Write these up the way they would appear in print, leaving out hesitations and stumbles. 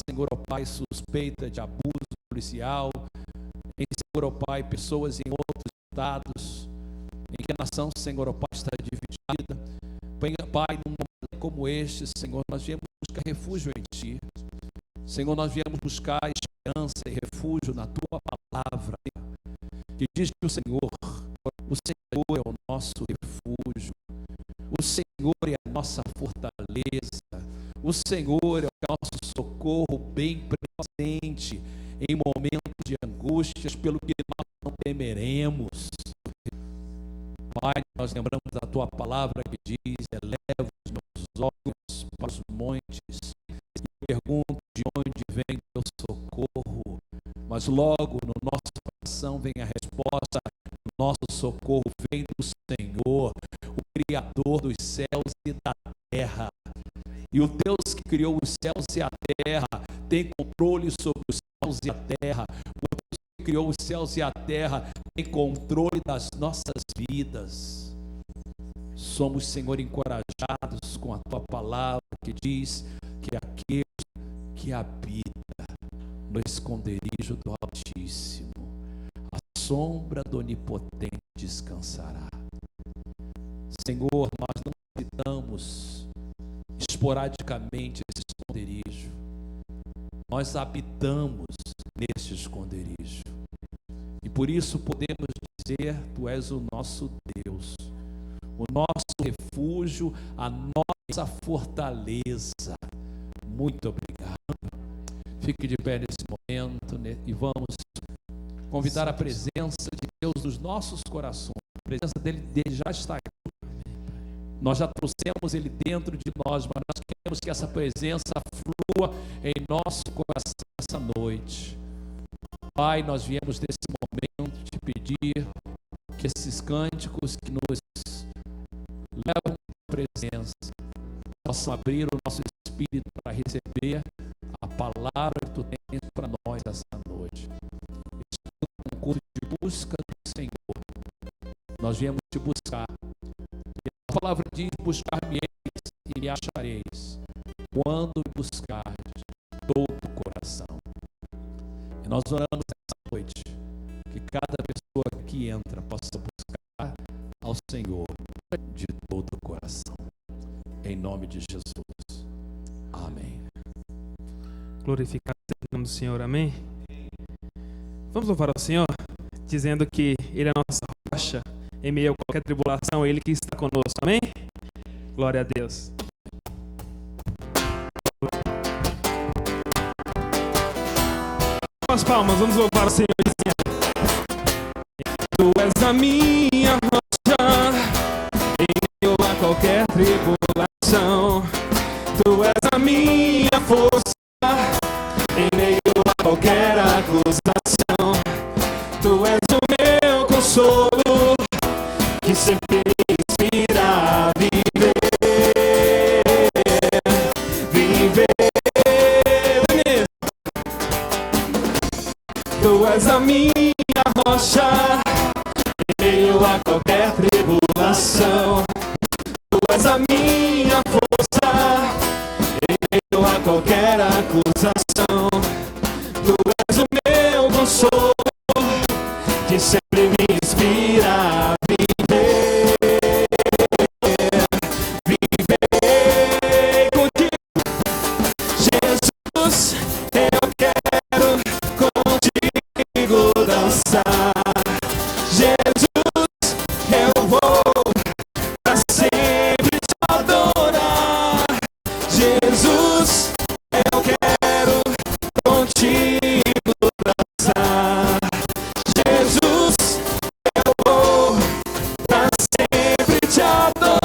Senhor, ó Pai, suspeita de abuso policial, em, Senhor, ó Pai, pessoas em outros estados, em que a nação, Senhor, ó Pai, está dividida. Pai, num momento como este, Senhor, nós viemos buscar refúgio em Ti. Senhor, nós viemos buscar esperança e refúgio na Tua palavra, que diz que o Senhor é o nosso refúgio, o Senhor é a nossa fortaleza, o Senhor é o nosso socorro bem presente em momentos de angústias, pelo que nós não temeremos. Pai, nós lembramos da Tua palavra que diz: eleva os meus olhos para os montes e pergunto de onde vem o socorro. Mas logo no nosso coração vem a resposta: nosso socorro vem do Senhor, o Criador dos céus e da terra. E o Deus que criou os céus e a terra tem controle sobre os céus e a terra. O Deus que criou os céus e a terra tem controle das nossas vidas. Somos, Senhor, encorajados com a Tua palavra que diz que aquele que habita no esconderijo do Altíssimo, a sombra do Onipotente descansará. Senhor, nós não habitamos esporadicamente esse esconderijo, nós habitamos nesse esconderijo, e por isso podemos dizer: Tu és o nosso Deus, o nosso refúgio, a nossa fortaleza. Muito obrigado. Fique de pé nesse momento, né? E vamos convidar a presença de Deus nos nossos corações. A presença dele já está aqui. Nós já trouxemos Ele dentro de nós, mas nós queremos que essa presença flua em nosso coração essa noite. Pai, nós viemos nesse momento te pedir que esses cânticos que nos levam à presença possam abrir o nosso espírito para receber a palavra que Tu tens para nós essa noite. Este é um culto de busca do Senhor. Nós viemos te buscar. A palavra diz: buscar-me-eis e me achareis, quando me buscardes todo o coração. E nós oramos essa noite que cada pessoa que entra possa buscar ao Senhor de todo o coração. Em nome de Jesus. Amém. Glorificado seja o nome do Senhor. Amém. Vamos louvar ao Senhor, dizendo que Ele é a nossa rocha em meio a qualquer tribulação, Ele que está conosco. Amém? Glória a Deus. Com as palmas, vamos louvar o Senhor dizendo: Tu és a minha rocha em meio a qualquer tribulação. Tu és a minha força em meio a qualquer acusação. Tu és o meu consolo, que sempre me inspira a viver. Tu és a minha rocha em meio a qualquer tribulação. Tu és a minha força em meio a qualquer acusação. Tu és o meu consolo, que sempre me inspira a viver. Viver contigo, Jesus, eu quero contigo dançar. Jesus, eu vou pra sempre te adorar. Jesus, eu quero contigo dançar. Jesus, eu vou pra sempre te adorar.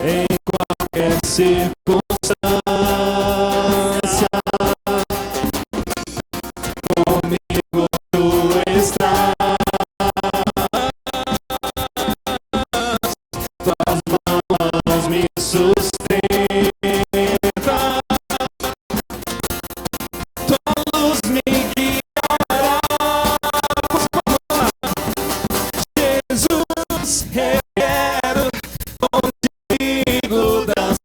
Em qualquer circunstância, comigo tu estás. Tuas mãos me sustentam, tua luz me guiará. Jesus, eu quero contigo dançar.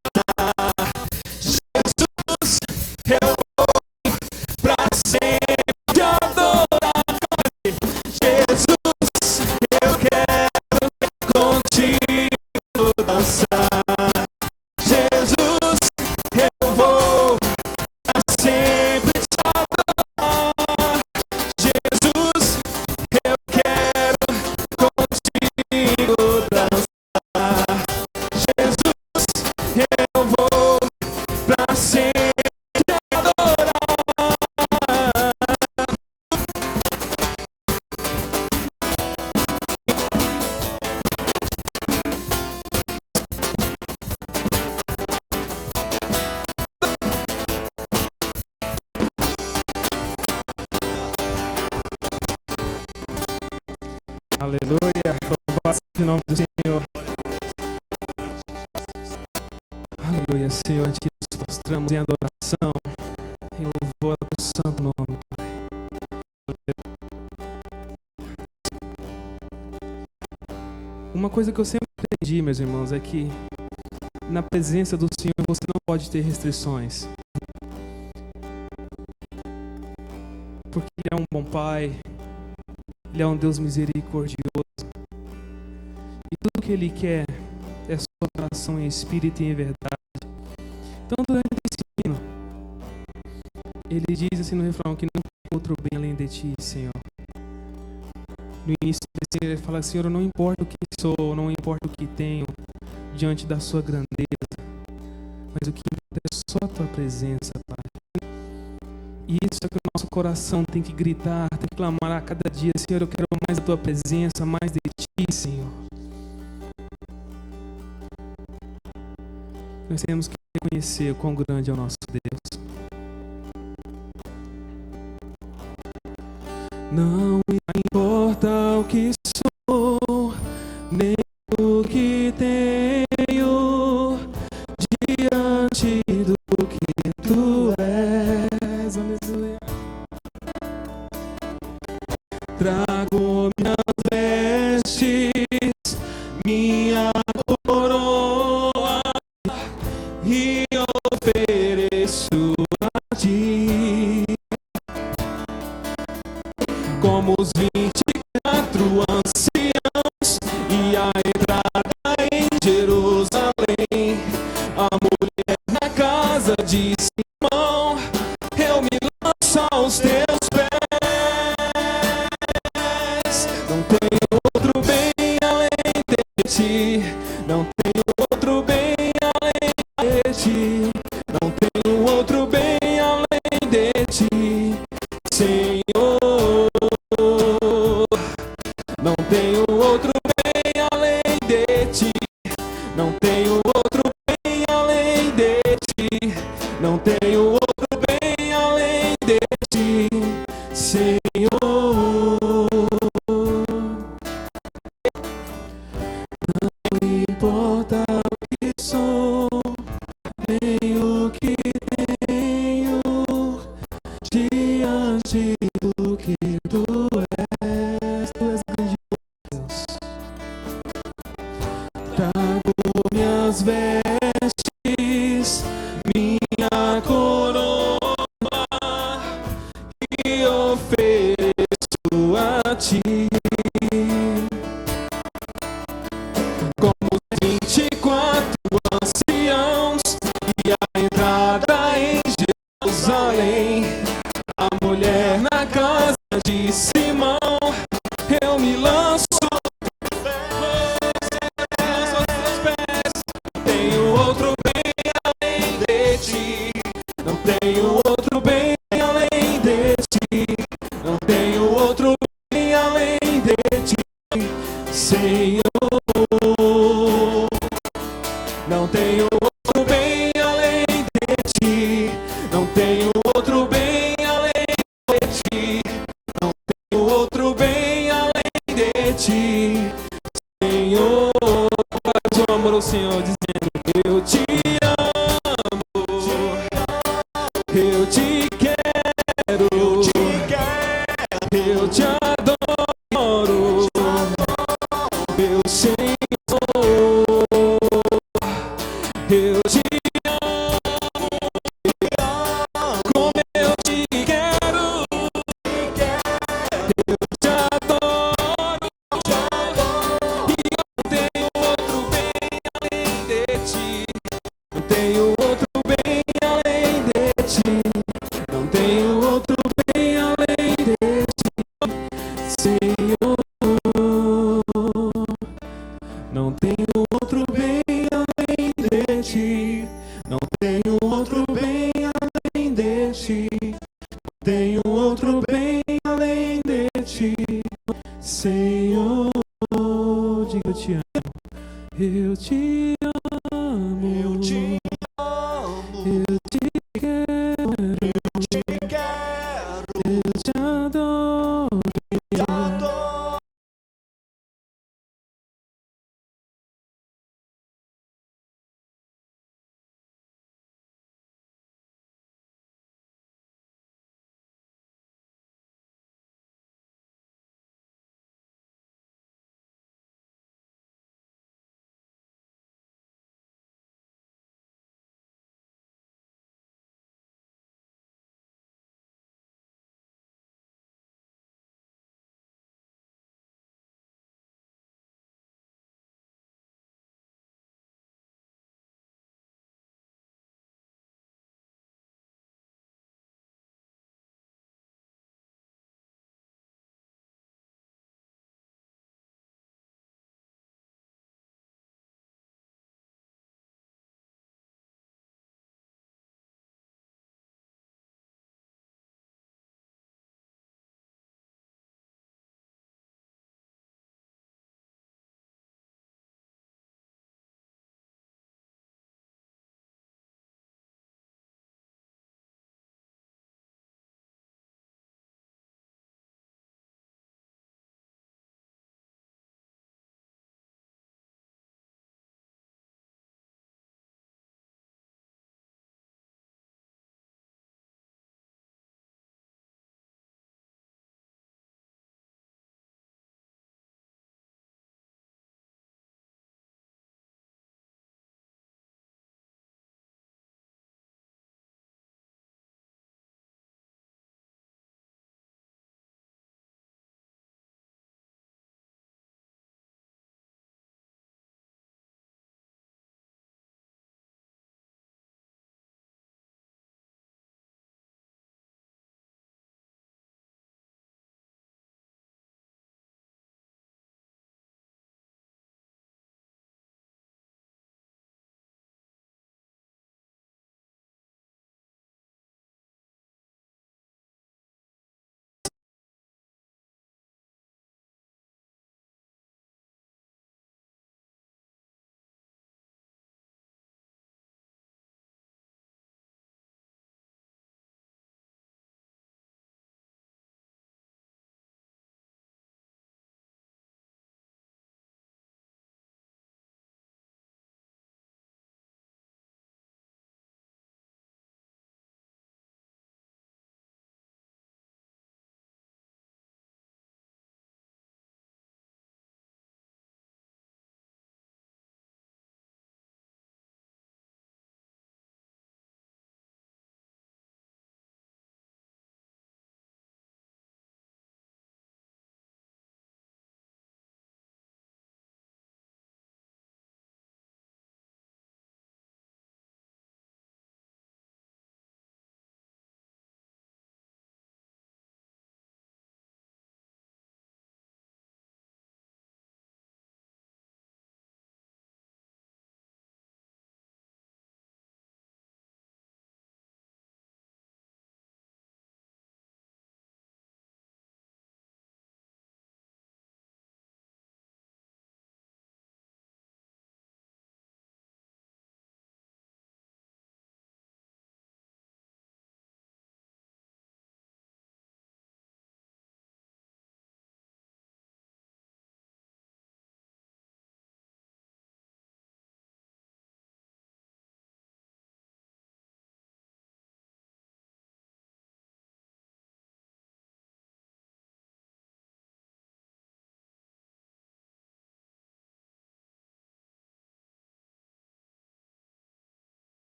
nome do Senhor. Aleluia, Senhor, a Ti nos prostramos em adoração, em louvor ao Teu santo nome, Pai. Uma coisa que eu sempre aprendi, meus irmãos, é que na presença do Senhor você não pode ter restrições. Porque Ele é um bom Pai, Ele é um Deus misericordioso. E tudo que Ele quer é sua adoração em espírito e em verdade. Então, durante esse hino, Ele diz assim no refrão que não tem outro bem além de Ti, Senhor. No início desse hino, Ele fala: Senhor, não importa o que sou, não importa o que tenho diante da Sua grandeza, mas o que importa é só a Tua presença, Pai. E isso é que o nosso coração tem que gritar, tem que clamar a cada dia: Senhor, eu quero mais a Tua presença, mais de Ti, Senhor. Nós temos que reconhecer o quão grande é o nosso Deus. Não importa o que sou, nem o que tenho, diante do que Tu és. Aleluia. Trago minhas vestes, minha coroa, e ofereço a Ti. Como os 24 anciãos e a entrada em Jerusalém, a mulher na casa de Simão, eu me lanço aos Teus pés. Não tenho outro bem além de Ti, não tenho outro bem além de Ti, não tenho outro bem além de Ti, Senhor. Não tenho outro bem além de Ti, não tenho outro bem além de Ti, não tenho outro bem além de Ti, Senhor. Não importa o que sou, nem o que tenho, diante do que Tu és. Tu és grande Deus. Trago minhas vestes, minha coroa, e ofereço a Ti. Como os 24 anciãos e a entrada em Jerusalém, a mulher na casa de Simão, eu me lanço aos Teus pés. Tenho outro bem além de Ti, não tenho outro bem além de Ti, não tenho outro bem além de Ti, Senhor. Não tenho outro bem além de Ti, não tenho outro bem além de Ti, não tenho outro bem além de Ti, Senhor. Faz o amor ao Senhor dizendo: eu Te amo, eu Te quero, eu Te adoro, meu Senhor. Eu Te amo, como eu Te quero, eu Te adoro, e eu não tenho outro bem além de Ti, não tenho outro bem além de Ti, não tenho outro bem além de Ti, Senhor. Não tenho outro bem além de Ti, não tenho outro bem além de Ti, tenho outro bem além de Ti, Senhor. Diga: eu Te amo, eu Te amo, eu Te amo, eu Te quero, eu Te adoro.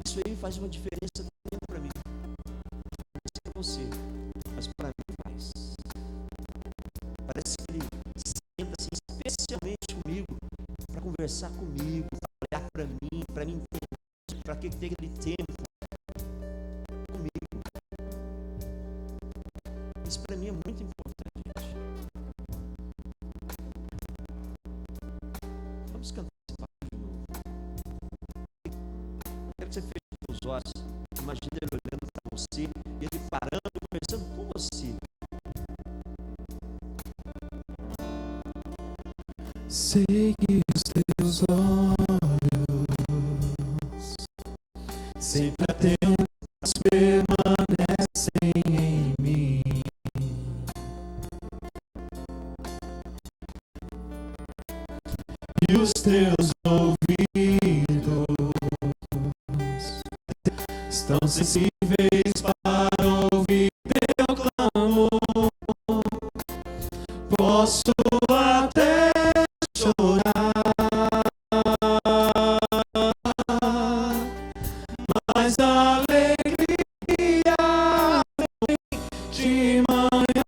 Isso aí faz uma diferença para mim. Não sei pra você, mas para mim faz. Parece que ele senta assim, especialmente comigo, para conversar comigo, para olhar para mim entender, para que ter aquele tempo comigo. Isso para mim é muito importante, gente. Vamos cantar esse papo de novo. Quero que você feche os olhos. Imagina ele olhando para você, ele parando, conversando com você. Sei que os teus olhos sempre atentos permanecem em mim. E os teus ouvidos estão sensíveis para ouvir teu clamor. Posso até chorar, mas a alegria vem de manhã.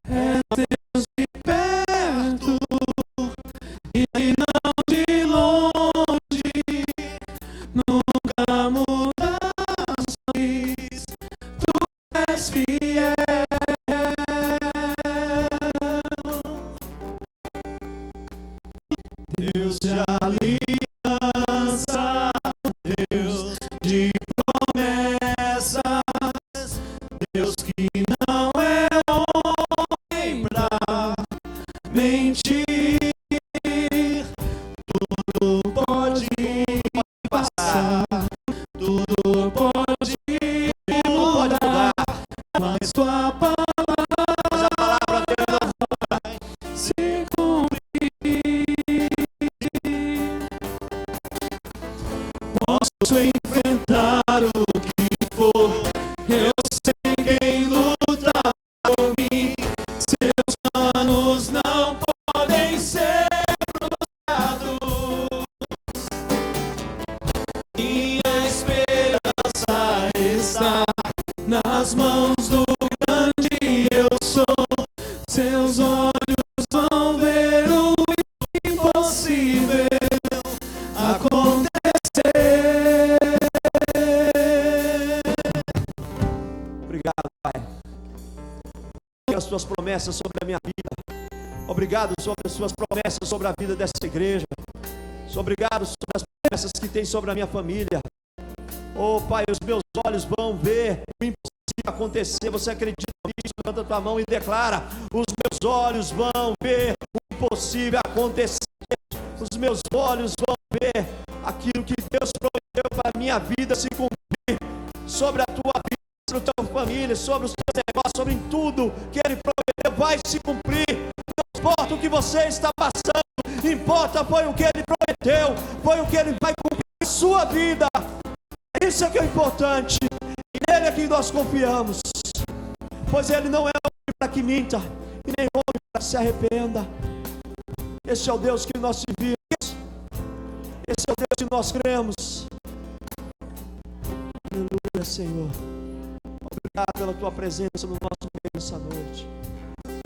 É Deus de perto e não de longe, nunca mudas, tu és fiel. Deus de aliança, Deus de promessas, Deus que não é homem pra mentir. Tudo pode passar, tudo pode mudar, mas tua palavra se cumprir. Posso enfrentar o que for, eu sei quem luta por mim. Seus planos não podem ser frustrados. Minha esperança está nas mãos do grande eu sou. Seus olhos vão ver o impossível acontecer. Obrigado, Pai. As tuas promessas sobre a minha vida. Obrigado sobre as suas promessas sobre a vida dessa igreja. Obrigado sobre as promessas que tem sobre a minha família. Oh, Pai, os meus olhos vão ver o impossível acontecer. Você acredita nisso? Levanta a tua mão e declara: os meus olhos vão ver o impossível acontecer. Os meus olhos vão ver aquilo que Deus prometeu para a minha vida se cumprir. Sobre a tua vida, sobre a tua família, sobre os teus negócios, sobre tudo que Ele prometeu vai se cumprir. Não importa o que você está passando, importa foi o que Ele prometeu, foi o que Ele vai cumprir na sua vida. Isso é que é importante, e nele é que nós confiamos, pois Ele não é homem para que minta, e nem homem para que se arrependa. Esse é o Deus que nós servimos, esse é o Deus que nós cremos. Aleluia, Senhor. Obrigado pela tua presença no nosso meio essa noite.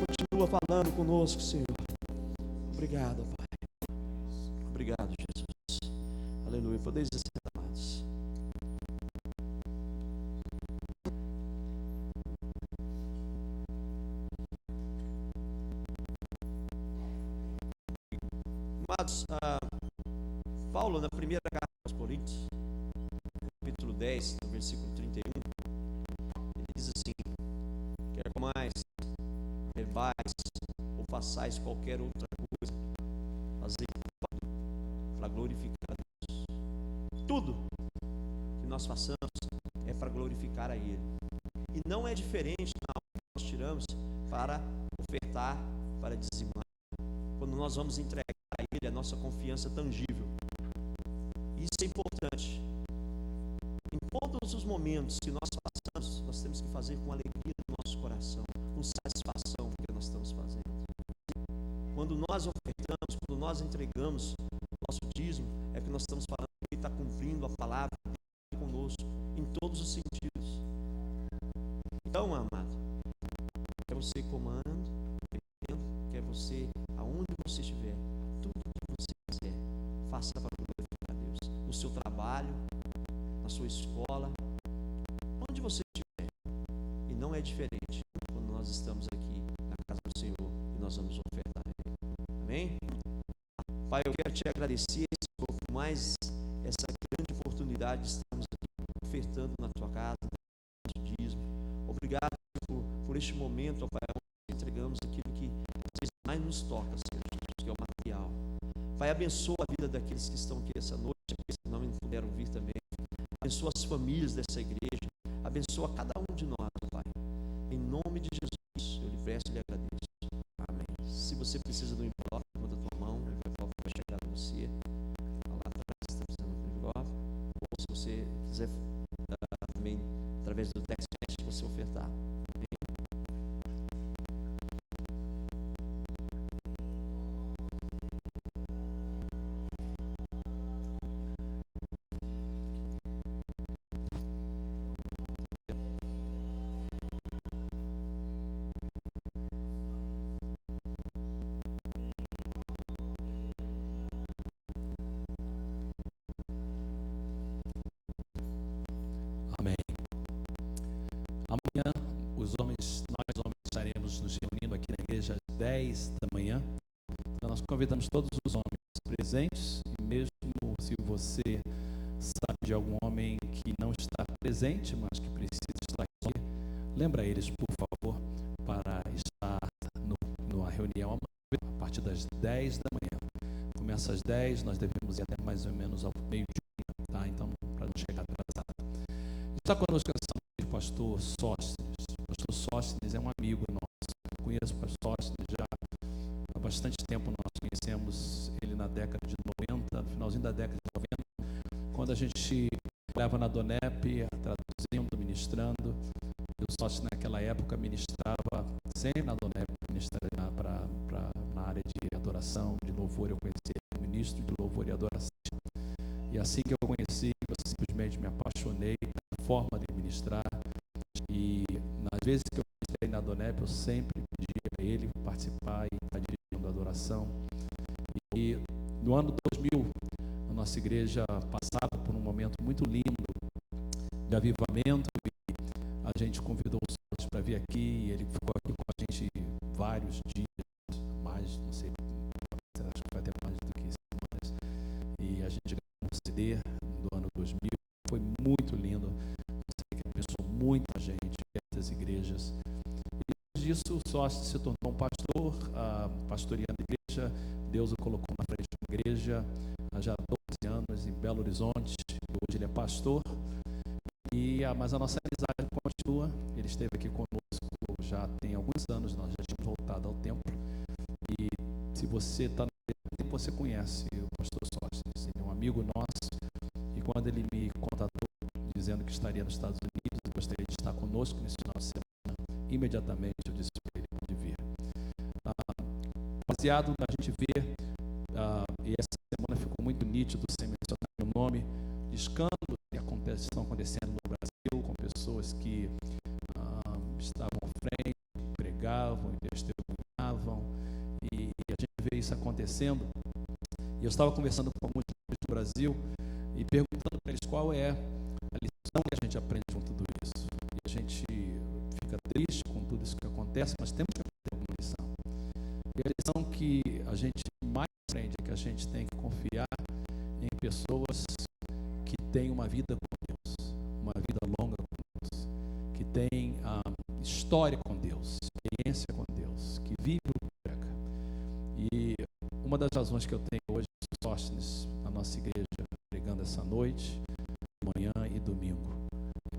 Continua falando conosco, Senhor. Obrigado, Pai. Obrigado, Jesus. Aleluia. Podeis ser amados. Amados, Paulo, na primeira carta aos Coríntios, capítulo 10, no versículo 31, ele diz assim: quer comais, bebais ou façais qualquer outra coisa, fazei tudo para glorificar a Deus. Tudo que nós façamos é para glorificar a Ele. E não é diferente na hora que nós tiramos para ofertar, para dizimar. Quando nós vamos entregar a Ele a nossa confiança tangível. Isso é importante. Em todos os momentos que nós passamos, nós temos que fazer com alegria no nosso coração, com satisfação do que nós estamos fazendo. Quando nós ofertamos, quando nós entregamos nosso nós estamos falando, Ele está cumprindo a palavra dele conosco, em todos os sentidos. Então, amado, quer você comando, quer você, aonde você estiver, tudo que você quiser, faça para glorificar a Deus. No seu trabalho, na sua escola, onde você estiver. E não é diferente quando nós estamos aqui na casa do Senhor e nós vamos ofertar a Ele. Amém? Pai, eu quero te agradecer, Senhor, por mais essa grande oportunidade de estarmos aqui ofertando na tua casa, no dízimo. Obrigado, Senhor, por este momento, ó Pai, onde entregamos aquilo que às vezes mais nos toca, Senhor Jesus, que é o material. Pai, abençoa a vida daqueles que estão aqui essa noite, aqueles que não puderam vir também. Abençoa as famílias dessa igreja. Abençoa cada um de nós, ó Pai. Em nome de Jesus, eu lhe peço e lhe agradeço. Amém. Se você precisa do envelope, levanta a tua mão, o envelope vai chegar a você. Lá atrás está precisando do envelope. Ou se você quiser também, através do text message, você ofertar. Amanhã, nós homens estaremos nos reunindo aqui na igreja às 10 da manhã. Então, nós convidamos todos os homens presentes, e mesmo se você sabe de algum homem que não está presente, mas que precisa estar aqui, lembra eles, por favor, para estar numa reunião amanhã, a partir das 10 da manhã. Começa às 10, nós devemos ir até mais ou menos ao meio-dia, tá? Então, para não chegar atrasado. Está conosco essa pastor Sóstenes. O pastor Sóstenes é um amigo nosso. Eu conheço o pastor Sóstenes já há bastante tempo. Nós conhecemos ele na década de 90, no finalzinho da década de 90, quando a gente trabalhava na Donep, traduzindo, ministrando. E o Sóstenes naquela época ministrava sempre na Donep, ministrava na área de adoração, de louvor. Eu conheci ele, ministro de louvor e adoração. E assim que eu conheci, eu simplesmente me apaixonei pela forma de ministrar. E nas vezes que eu ministrei na Donep, eu sempre pedia a ele participar e estar dirigindo a adoração. E no ano 2000, a nossa igreja passava por um momento muito lindo de avivamento, e a gente convidou os outros para vir aqui, e ele ficou aqui com a gente vários dias, mais, não sei, acho que vai ter mais do que semanas. E a gente gravou um CD do ano 2000, foi muito lindo. Você que abençoou muita gente, muitas igrejas. E depois disso, o Sóstenes se tornou um pastor, pastoreando a igreja. Deus o colocou na frente de uma igreja há já 12 anos em Belo Horizonte. Hoje ele é pastor. Mas a nossa amizade continua. Ele esteve aqui conosco já tem alguns anos, nós já tínhamos voltado ao templo. E se você está no tempo, você conhece o pastor Sóstenes. Ele é um amigo nosso. E quando ele me contatou, dizendo que estaria nos Estados Unidos e gostaria de estar conosco nesse final de semana, imediatamente eu disse para ele pode vir. Baseado na gente ver, e essa semana ficou muito nítido, sem mencionar meu nome, de escândalos que estão acontecendo no Brasil, com pessoas que estavam à frente, pregavam e testemunhavam, e a gente vê isso acontecendo. E eu estava conversando com alguns do Brasil e perguntando para eles qual é a lição que a gente aprende com tudo isso. E a gente fica triste com tudo isso que acontece, mas temos que aprender alguma lição. E a lição que a gente mais aprende é que a gente tem que confiar em pessoas que têm uma vida com Deus, uma vida longa com Deus, que têm história com Deus, experiência com Deus, que vive o que prega. E uma das razões que eu tenho hoje é o Sóstenes na nossa igreja pregando essa noite, manhã e domingo,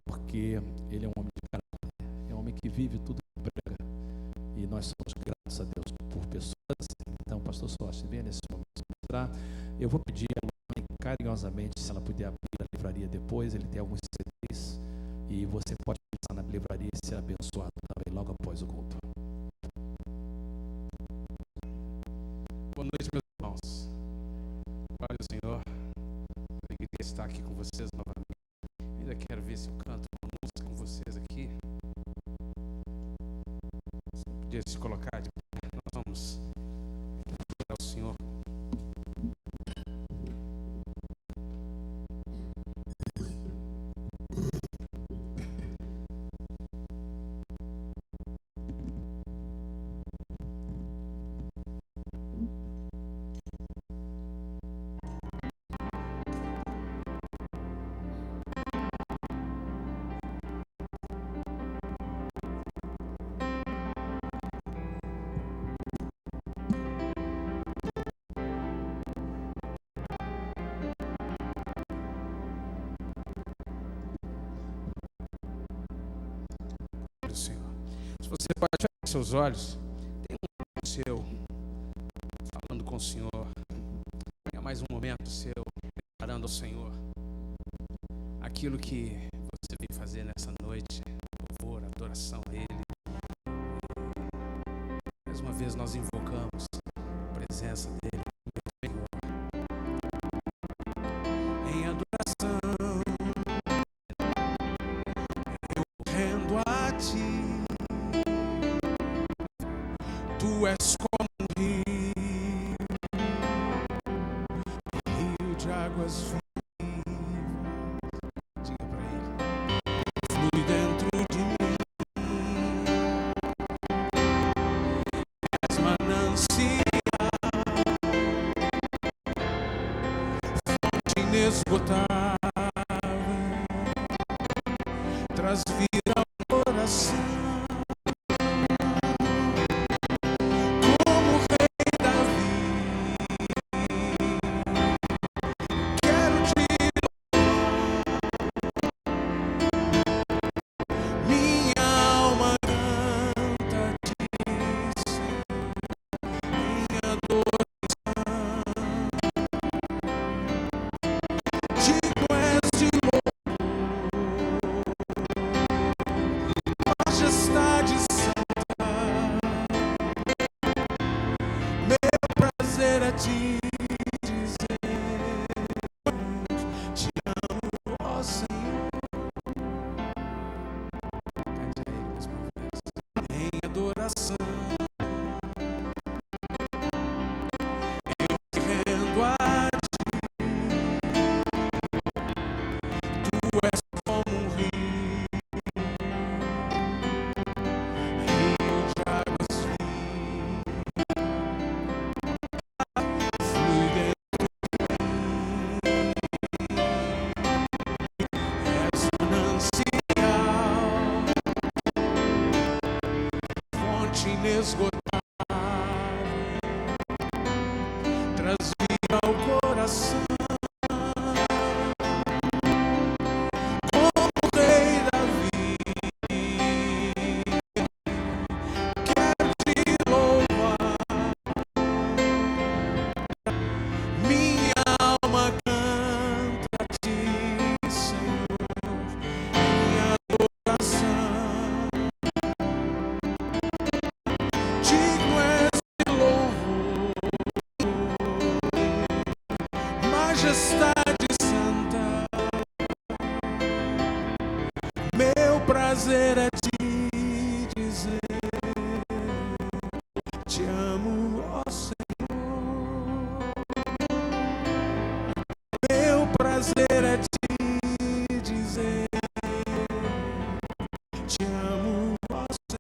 porque ele é um homem de caráter, é um homem que vive tudo que prega, e nós somos gratos a Deus por pessoas assim. Então, pastor Sóstenes, venha nesse momento mostrar. Eu vou pedir a Luane carinhosamente se ela puder abrir a livraria depois. Ele tem alguns CDs e você pode passar na livraria e ser abençoado também logo após o culto. Boa noite, meus irmãos. Glória ao Senhor. Podia se colocar de pé. Nós vamos ao Senhor. Senhor. Se você pode fechar seus olhos, tem um momento seu falando com o Senhor. Tenha mais um momento seu declarando ao Senhor aquilo que você veio fazer nessa noite, louvor, adoração a Ele. Mais uma vez nós invocamos a presença dEle, em adoração. Eu rendo a Ti. Tu és como um rio de águas vivas. Diga para Ele. Flui dentro de mim. És manancial, fonte inesgotável, traz vida ao coração. Inesgotável, traz vida ao coração, como o Rei Davi. Quero te louvar, minha alma canta a Ti, Senhor, minha adoração. Majestade santa, meu prazer é te dizer, te amo, ó Senhor. Meu prazer é te dizer, te amo, ó Senhor.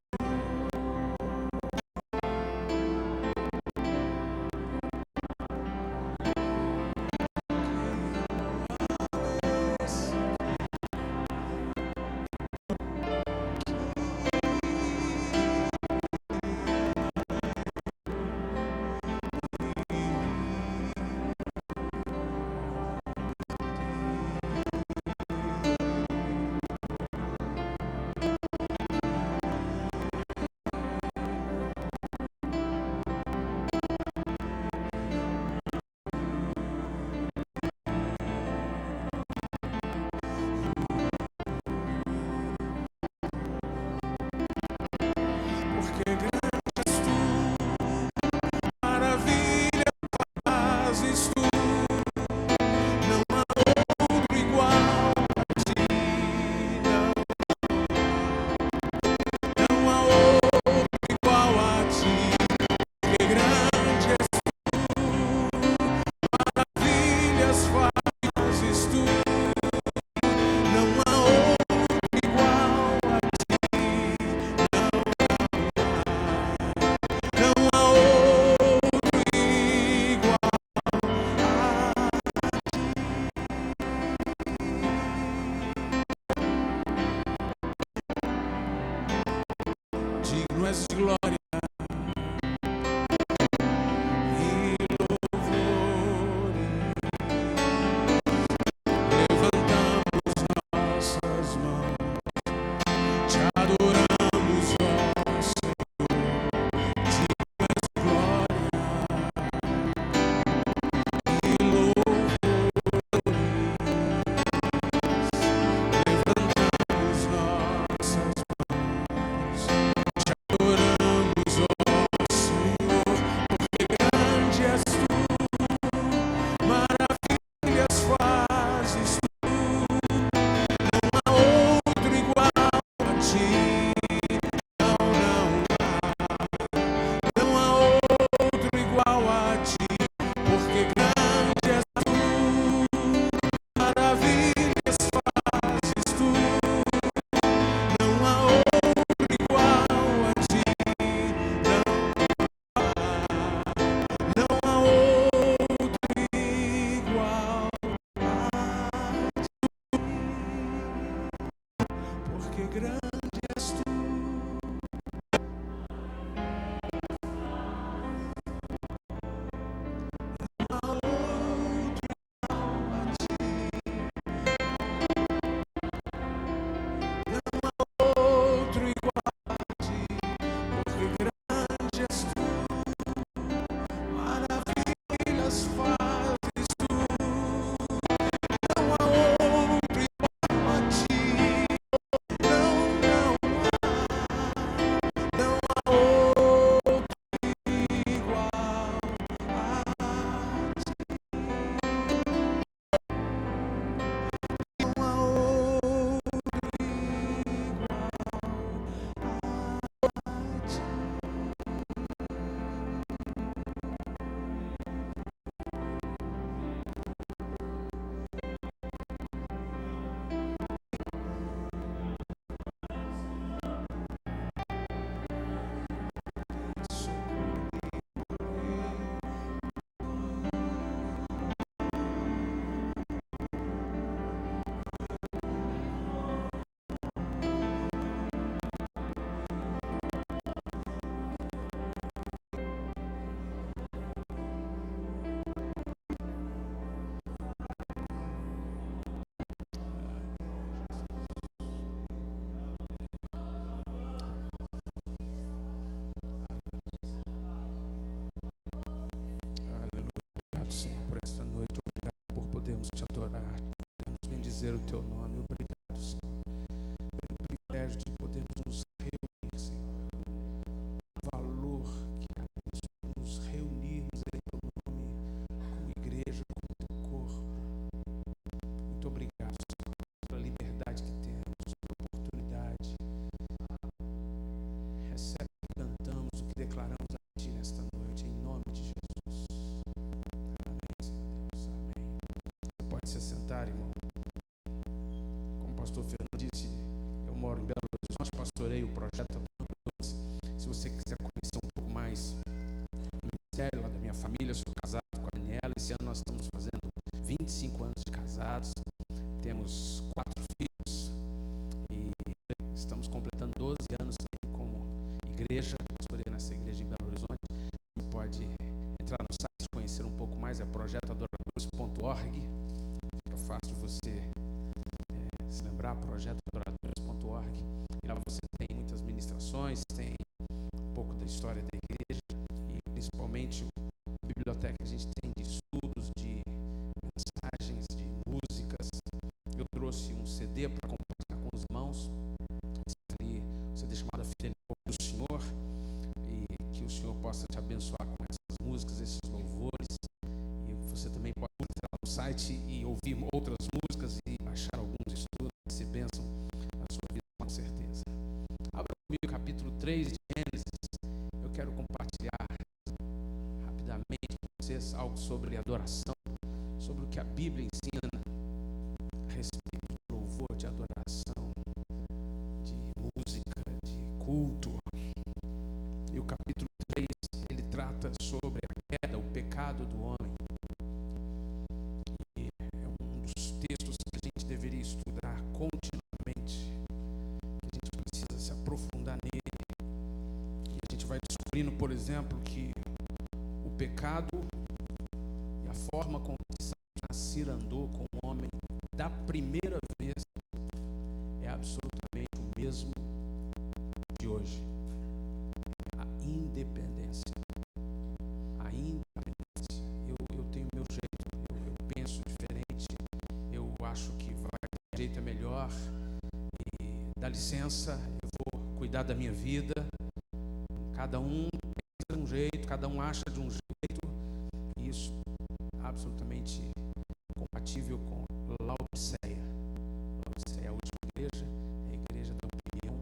és glória e louvor. Levantamos nossas mãos, te adoramos, ó Senhor. Tu és glória e louvor. Levantamos nossas mãos, te adoramos, ó Senhor, porque grande és tu, maravilhas fazes tu, não há outro igual a ti, não há outro igual a ti, porque grande és tu, maravilhas fazes tu, não há outro igual a ti, não há outro igual a ti, porque grande és tu. Não há outro igual a ti, não há outro igual a ti, porque grande és tu, maravilhas fazes tu, não há outro igual a ti, não há outro igual a ti, não há outro igual a ti. Aleluia. Obrigado, Senhor, por esta noite. Obrigado por podermos te adorar, podermos bendizer o teu nome. Obrigado, Senhor, pelo privilégio de podermos nos reunir, Senhor. O valor que há nisso, nos reunirmos em teu nome, como igreja, como teu corpo. Muito obrigado, Senhor, pela liberdade que temos, pela oportunidade. Recebe o que cantamos, o que declaramos a ti nesta noite, em nome de Jesus. Amém, Senhor Deus. Amém. Você pode se sentar, irmão. Como o pastor Fernando disse, eu moro em Belo Horizonte, pastorei o projeto há muitos anos. Se você quiser conhecer um pouco mais do ministério lá da minha família, eu sou casado com a Daniela. Esse ano nós estamos fazendo 25 anos de casados. Temos 4 filhos e estamos completando 12 anos como igreja. Pastorei nessa igreja em Belo Horizonte. Você pode entrar no site, conhecer um pouco mais, é projetoadoradores.org. Fica fácil você se lembrar, projetoadoradores.org. E lá você tem muitas ministrações, tem um pouco da história da igreja e principalmente a biblioteca que a gente tem de estudos, de mensagens, de músicas. Eu trouxe um CD para compartilhar com os irmãos. Ali, um CD chamado A Fidelidade do Senhor, e que o Senhor possa te abençoar com essas músicas, esses louvores. E você também pode entrar no site e ouvir outras músicas e baixar alguns estudos que se bênção na sua vida, com certeza. Abra comigo o capítulo 3 de Gênesis. Eu quero compartilhar rapidamente com vocês algo sobre adoração, sobre o que a Bíblia ensina a respeito de louvor, de adoração, de música, de culto. E o capítulo 3, ele trata sobre a queda, o pecado do homem. E é um dos textos que a gente deveria estudar continuamente, que a gente precisa se aprofundar nele. ensino, por exemplo, que o pecado e a forma com que Satanás se andou com o homem da primeira vez é absolutamente o mesmo de hoje. A independência. A independência. Eu tenho meu jeito, eu penso diferente, eu acho que o jeito é melhor, e dá licença, eu vou cuidar da minha vida. Cada um pensa de um jeito, cada um acha de um jeito, e isso absolutamente compatível com Laodiceia. Laodiceia é a última igreja, é a igreja da opinião,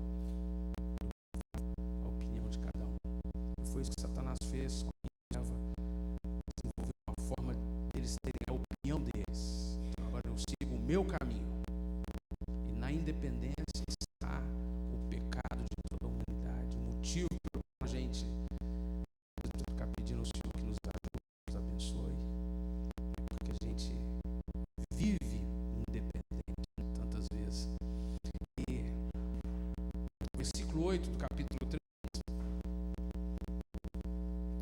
a opinião de cada um. E foi isso que Satanás fez com Eva, desenvolveu uma forma deles terem a opinião deles. Então agora eu sigo o meu caminho. E na independência está o pecado de toda a humanidade. O motivo pelo qual a gente ficar pedindo ao Senhor que nos abençoe, porque a gente vive independente tantas vezes. E versículo 8 do capítulo 3.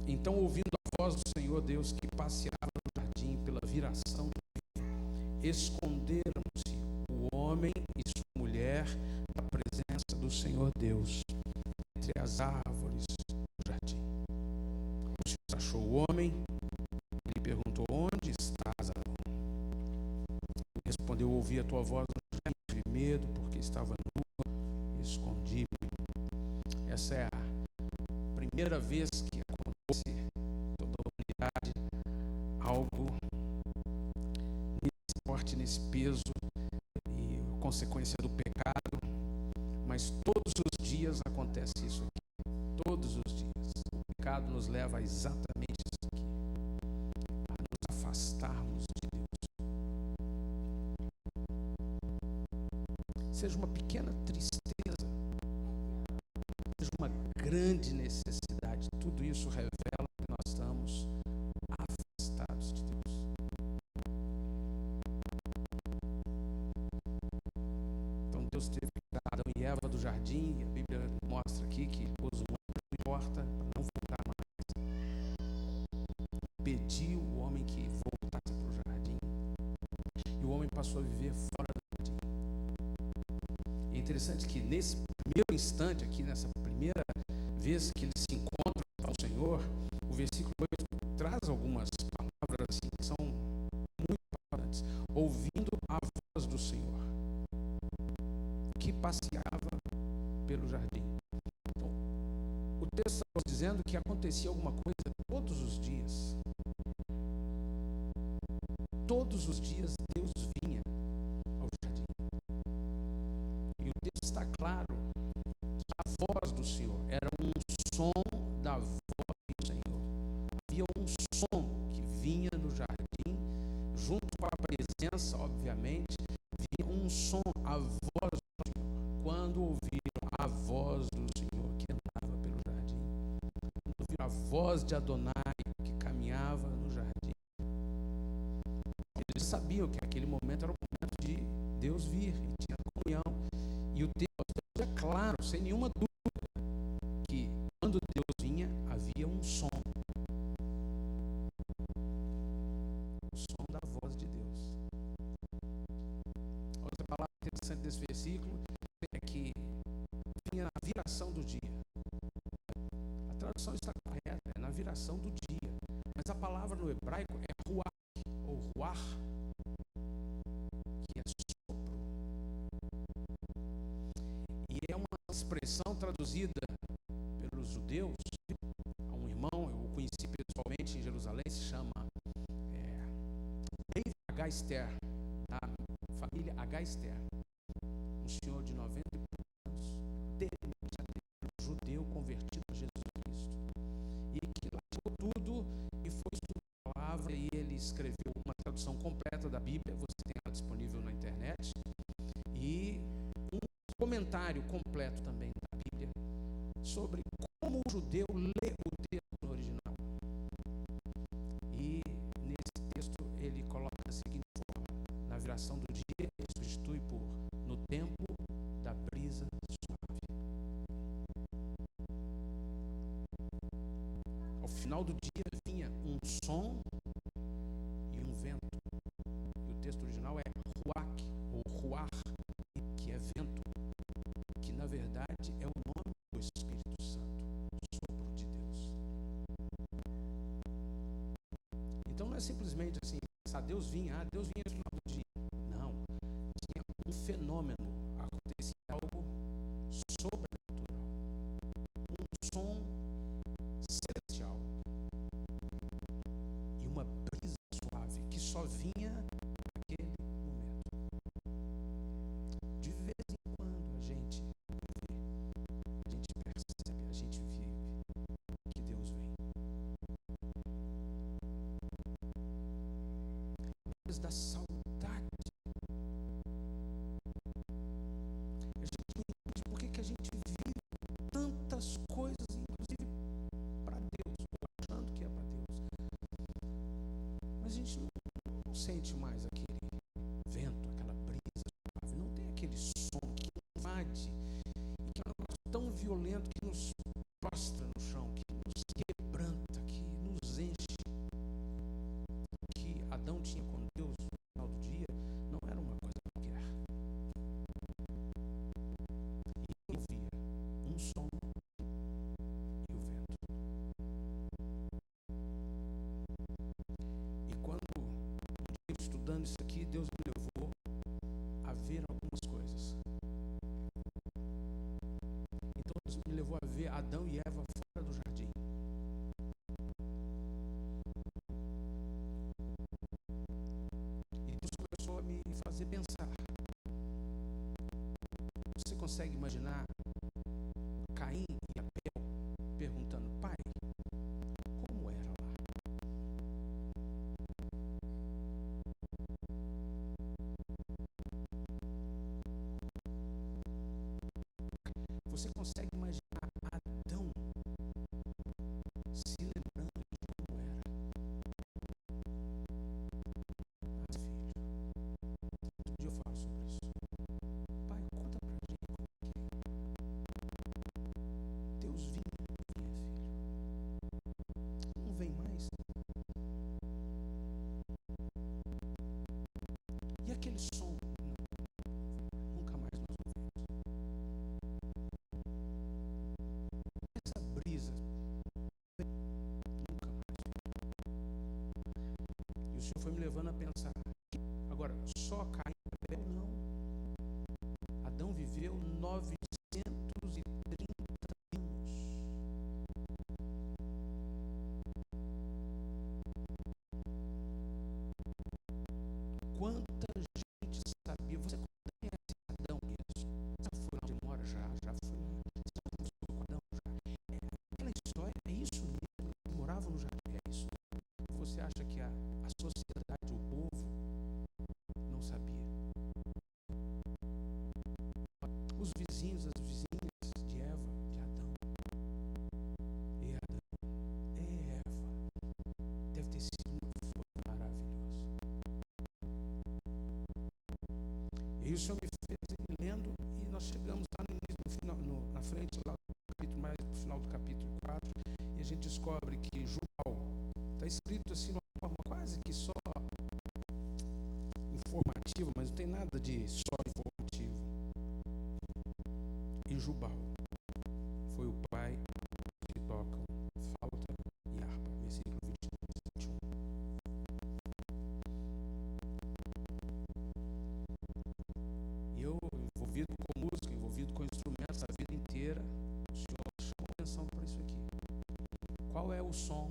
Então, ouvindo a voz do Senhor Deus que passeava no jardim pela viração do dia, esconderam-se o homem e sua mulher da presença do Senhor Deus entre as árvores do jardim. O Senhor achou o homem, ele perguntou: onde estás, Arão? Ele respondeu: ouvi a tua voz no jardim, tive medo porque estava nu e escondi-me. Essa é a primeira vez que acontece toda a humanidade algo nesse porte, nesse peso e consequência do pecado, mas todos os dias acontece isso aqui. Todos os dias. O pecado nos leva a exatamente isso aqui, a nos afastarmos de Deus. Seja uma pequena tristeza, seja uma grande necessidade, tudo isso revela que nós estamos afastados de Deus. Então Deus teve que tirar Adão e Eva do jardim, e a Bíblia mostra aqui que pôs o homem na porta para não voltar mais. Pediu o homem que voltasse para o jardim, e o homem passou a viver fora do jardim. É interessante que nesse primeiro instante aqui, nessa primeira vez que eles se encontram com o Senhor, o versículo 8 traz algumas palavras assim, que são muito importantes. Ouvindo a voz do Senhor, que passeava pelo jardim. Então, o texto está dizendo que acontecia alguma coisa todos os dias. Todos os dias Deus vinha ao jardim. E o texto está claro que a voz do Senhor era um som da voz do Senhor. Havia um som que vinha no jardim, junto com a presença, obviamente, vinha um som, a voz do Senhor. Quando ouviram a voz do Senhor que andava pelo jardim, quando ouviram a voz de Adonai que caminhava no jardim, eles sabiam que aquele momento era o momento de Deus vir e tinha comunhão. E o texto é claro, sem nenhuma dúvida, que quando Deus vinha, havia um som. O som da voz de Deus. Outra palavra interessante desse versículo é que vinha na viração do dia. A tradução está correta, é na viração do dia. Mas a palavra no hebraico é ruach, ou ruach, que é sopro. E é uma expressão traduzida pelos judeus. Um irmão, eu o conheci pessoalmente em Jerusalém, se chama David H. Ster, da família H. Ster, um senhor de 90 e poucos anos, judeu convertido a Jesus Cristo, e que largou tudo e foi estudar a palavra, e ele escreveu uma tradução completa da Bíblia, você tem ela disponível na internet, e um comentário completo também da Bíblia sobre como o judeu lê o texto no original. E nesse texto ele coloca da seguinte forma: na viração do dia ele substitui por no tempo da brisa suave. final do dia vinha um som e um vento. E o texto original é ruach, ou ruar, que é vento, que na verdade é o nome do Espírito Santo, sopro de Deus. Então não é simplesmente assim, Deus vinha no final do dia. Não, tinha um fenômeno, acontecia algo sobrenatural, um som celestial e uma brisa suave que só vinha naquele momento. De vez em quando a gente vê, a gente percebe, a gente vive que Deus vem. Mas da saudade, a gente não entende por que a gente vive tantas coisas, inclusive para Deus, ou achando que é para Deus, mas a gente não sente mais aquele vento, aquela brisa suave, não tem aquele som que invade, e que é um negócio tão violento que nos prostra no chão, que nos quebranta, que nos enche. O que Adão tinha com Deus no final do dia não era uma coisa qualquer. E ele ouvia um som e o vento. E quando eu estudando isso aqui, Deus me levou a ver algumas coisas. Então Deus me levou a ver Adão e Eva fora do jardim. E Deus começou a me fazer pensar. Você consegue imaginar Caim e Abel perguntando: pai, como era lá? Você consegue imaginar Adão se lembrando de como era? Mas filho, todo dia eu falo sobre isso. Pai, conta pra gente como que é. Deus vinha, filho. Não vem mais. E aquele som? Nunca mais nós ouvimos. Essa brisa? Nunca mais. E o Senhor foi me levando a pensar. Agora, só Caim e Abel? Não. Adão viveu 930 anos. Quanta gente sabia? Você conhece Adão mesmo? Já foi onde ele mora? Já foi lá. Você já conversou com Adão? Já. Aquela história, é isso mesmo? Ele morava no jardim, é isso. Você acha que a sociedade, o povo, não sabia? Os vizinhos, as vizinhas de Eva, de Adão. E Adão, Eva, deve ter sido maravilhoso. E o Senhor me fez ir lendo, e nós chegamos lá no final, na frente, lá no capítulo, mais no final do capítulo 4, e a gente descobre que Jubal está escrito assim, de uma forma quase que só informativa, mas não tem nada de só informativo. E Jubal foi o pai que tocam flauta e harpa, versículo 22 e 21. E eu, envolvido com música, envolvido com instrumentos a vida inteira, o Senhor chamou atenção para isso aqui. Qual é o som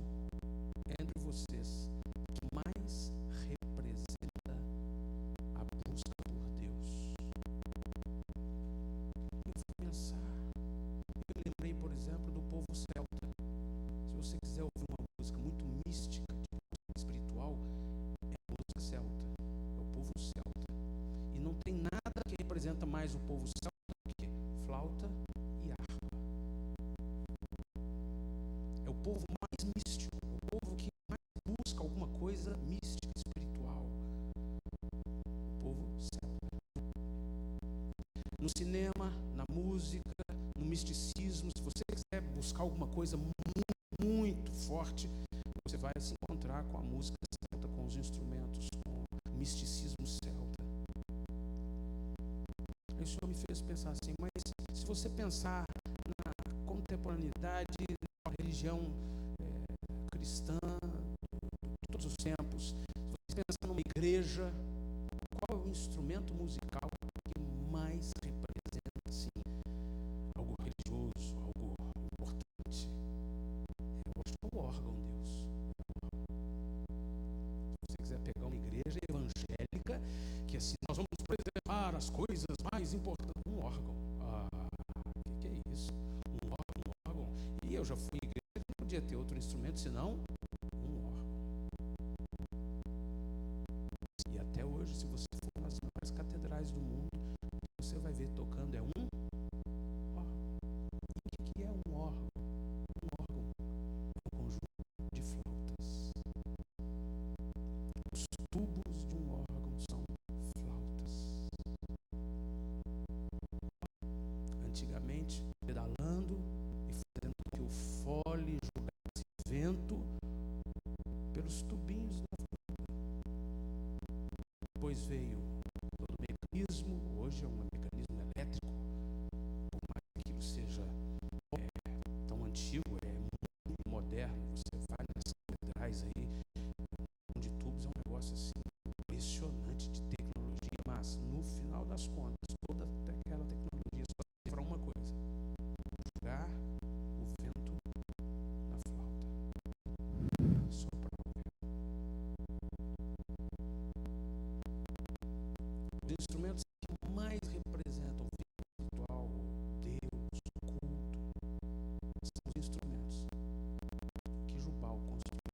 entre vocês que mais representa a busca por Deus? Eu fui pensar. Eu lembrei, por exemplo, do povo celta. Se você quiser ouvir uma música muito mística, espiritual, é a música celta. É o povo celta. E não tem nada que representa mais o povo celta do que flauta e harpa. É o povo mais místico, é o povo que mais busca alguma coisa mística, espiritual. O povo celta. No cinema, na música, no misticismo, se você quiser buscar alguma coisa muito muito forte, você vai se encontrar com a música celta, com os instrumentos, com o misticismo celta. Aí o Senhor me fez pensar assim, mas se você pensar na contemporaneidade, na religião cristã de todos os tempos, se você pensar numa igreja, qual é o instrumento musical que mais representa assim, algo religioso, algo importante? Eu acho que é o órgão, Deus. Se você quiser pegar uma igreja evangélica, que assim, nós vamos preservar as coisas mais importantes, um órgão. Que é isso? Um órgão. E eu já fui em igreja, não podia ter outro instrumento senão um órgão. E até hoje, se você for nas maiores catedrais do mundo, você vai ver tocando um órgão. O que é um órgão? Um órgão é um conjunto de flautas. Os tubos de um órgão são flautas. Antigamente, pedalando e fazendo com que o fole jogasse vento pelos tubinhos da flauta. Depois veio todo o mecanismo, hoje é um mecanismo elétrico, por mais que aquilo seja tão antigo, é muito moderno. Você vai nas catedrais aí, de tubos, é um negócio assim impressionante de tecnologia, mas no final das contas, toda aquela tecnologia só serve para uma coisa: jogar o vento na flauta, soprar o vento. Os instrumentos que mais representam o vida espiritual, Deus, o culto, são os instrumentos que Jubal construiu: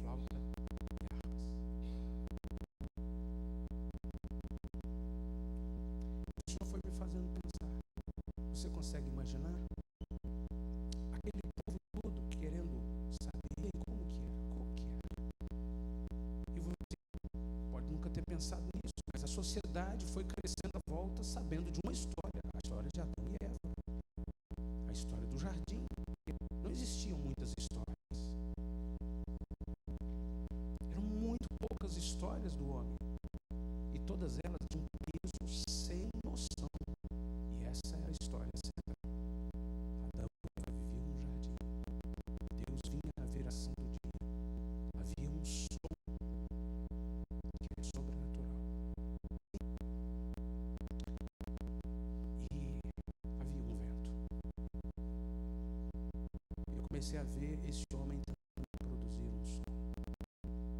flauta e harpas. O Senhor foi me fazendo pensar. Você consegue imaginar aquele povo todo querendo saber como que era, como que era? E você pode nunca ter pensado nisso, mas a sociedade foi crescendo à volta sabendo de uma história, a história de Adão e Eva, a história do jardim. Não existiam muitas histórias. Eram muito poucas histórias do homem. E todas elas de um peso sem noção. E essa era a história central. Adão e Eva viviam no jardim. Deus vinha na viração do dia. Havia um som que era sobrenatural. E havia um vento. E eu comecei a ver esse homem tentando produzir um som.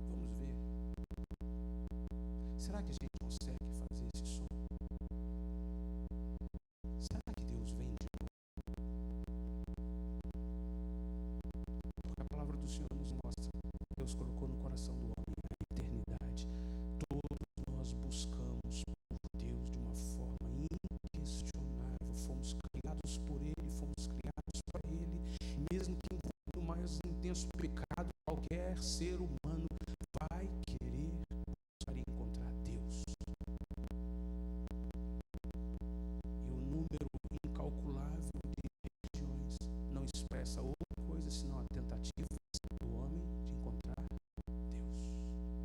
Vamos ver. Será que a gente consegue fazer esse som? Será que Deus vem de novo? Porque a palavra do Senhor nos mostra que Deus colocou no coração do homem a eternidade. Todos nós buscamos por Deus de uma forma inquestionável. Fomos criados por Ele, fomos criados para Ele. Mesmo que envolvido o mais intenso pecado, qualquer ser humano vai querer buscar e encontrar Deus. E o número incalculável de religiões não expressa outra coisa senão a tentativa do homem de encontrar Deus,